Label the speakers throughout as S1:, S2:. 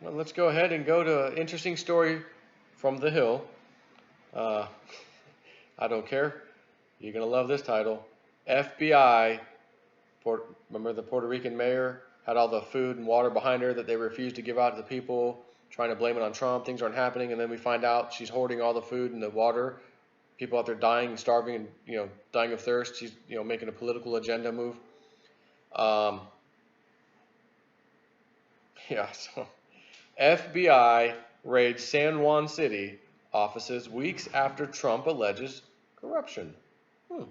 S1: Well, let's go ahead and go to an interesting story from the Hill. Uh, I don't care. You're gonna love this title. FBI. Remember the Puerto Rican mayor had all the food and water behind her that they refused to give out to the people, trying to blame it on Trump. Things aren't happening, and then we find out she's hoarding all the food and the water. People out there dying and starving and dying of thirst. She's making a political agenda move. Um, yeah. So FBI raids San Juan City offices weeks after Trump alleges corruption. Hmm.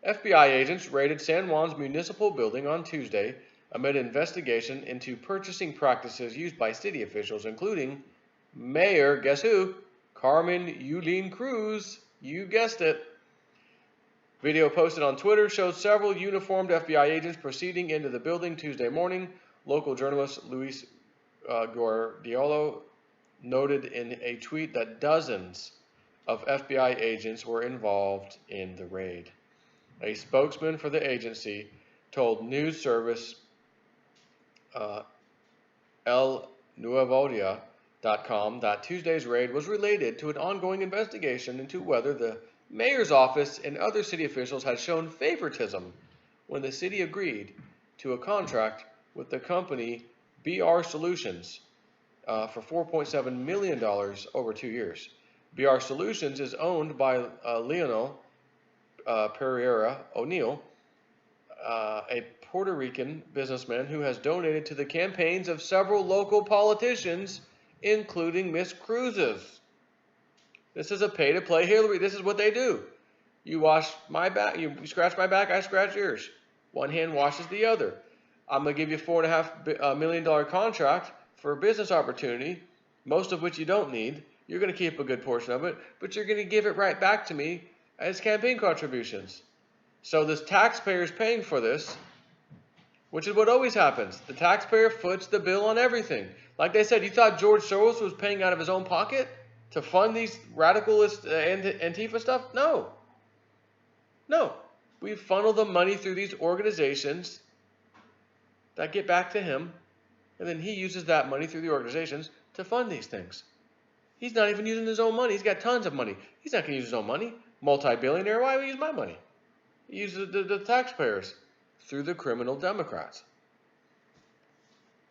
S1: FBI agents raided San Juan's municipal building on Tuesday amid an investigation into purchasing practices used by city officials, including Mayor, guess who? Carmen Yulín Cruz. You guessed it. Video posted on Twitter shows several uniformed FBI agents proceeding into the building Tuesday morning. Local journalist Luis Guardiolo noted in a tweet that dozens of FBI agents were involved in the raid. A spokesman for the agency told news service elnuevodia.com that Tuesday's raid was related to an ongoing investigation into whether the mayor's office and other city officials had shown favoritism when the city agreed to a contract with the company BR Solutions for $4.7 million over 2 years. BR Solutions is owned by Leonel Pereira O'Neill, a Puerto Rican businessman who has donated to the campaigns of several local politicians, including Miss Cruz's. This is a pay-to-play Hillary. This is what they do. You wash my back, you scratch my back, I scratch yours. One hand washes the other. I'm going to give you a $4.5 million contract for a business opportunity, most of which you don't need. You're going to keep a good portion of it, but you're going to give it right back to me as campaign contributions. So this taxpayer is paying for this, which is what always happens. The taxpayer foots the bill on everything. Like they said, you thought George Soros was paying out of his own pocket to fund these radicalist Antifa stuff? No. No. We funnel the money through these organizations that get back to him, and then he uses that money through the organizations to fund these things. He's not even using his own money. He's got tons of money. He's not going to use his own money. Multi-billionaire, why would he use my money? He uses the taxpayers through the criminal Democrats.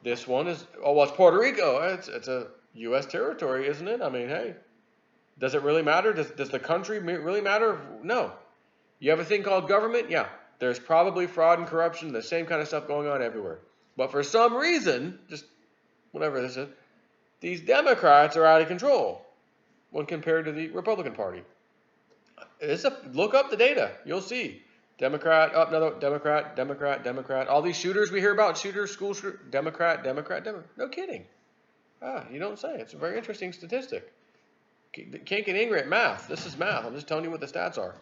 S1: This one is, it's Puerto Rico. It's a U.S. territory, isn't it? I mean, hey, does it really matter? Does the country really matter? No. You have a thing called government? Yeah. There's probably fraud and corruption, the same kind of stuff going on everywhere. But for some reason, just whatever this is, these Democrats are out of control when compared to the Republican Party. Look up the data. You'll see. Democrat, another Democrat, Democrat, Democrat. All these shooters we hear about, school shooter, Democrat, Democrat, Democrat. No kidding. You don't say. It's a very interesting statistic. Can't get angry at math. This is math. I'm just telling you what the stats are.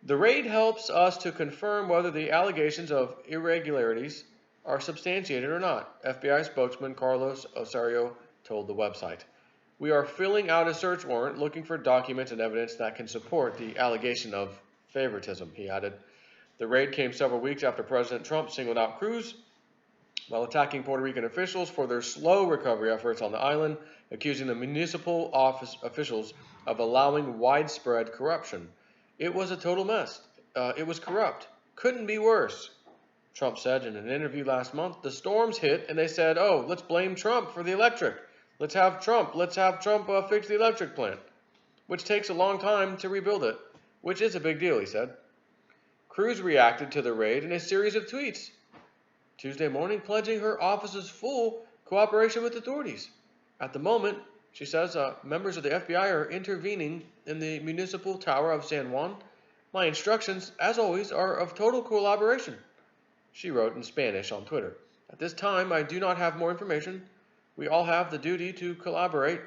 S1: The raid helps us to confirm whether the allegations of irregularities are substantiated or not, FBI spokesman Carlos Osorio told the website. We are filling out a search warrant looking for documents and evidence that can support the allegation of favoritism, he added. The raid came several weeks after President Trump singled out Cruz while attacking Puerto Rican officials for their slow recovery efforts on the island, accusing the municipal office officials of allowing widespread corruption. It was a total mess. It was corrupt. Couldn't be worse, Trump said in an interview last month. The storms hit and they said, let's blame Trump for the electric. Let's have Trump fix the electric plant, which takes a long time to rebuild it, which is a big deal, he said. Cruz reacted to the raid in a series of tweets Tuesday morning, pledging her office's full cooperation with authorities. At the moment, she says, members of the FBI are intervening in the municipal tower of San Juan. My instructions, as always, are of total collaboration, she wrote in Spanish on Twitter. At this time, I do not have more information. We all have the duty to collaborate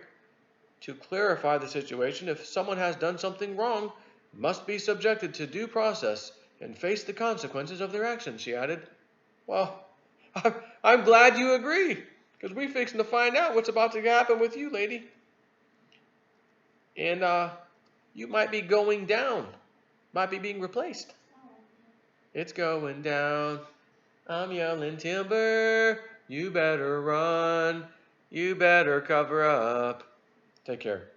S1: to clarify the situation. If someone has done something wrong, must be subjected to due process and face the consequences of their actions, she added. Well, I'm glad you agree, because we're fixing to find out what's about to happen with you, lady. And you might be going down. Might be being replaced. It's going down. I'm yelling timber. You better run. You better cover up. Take care.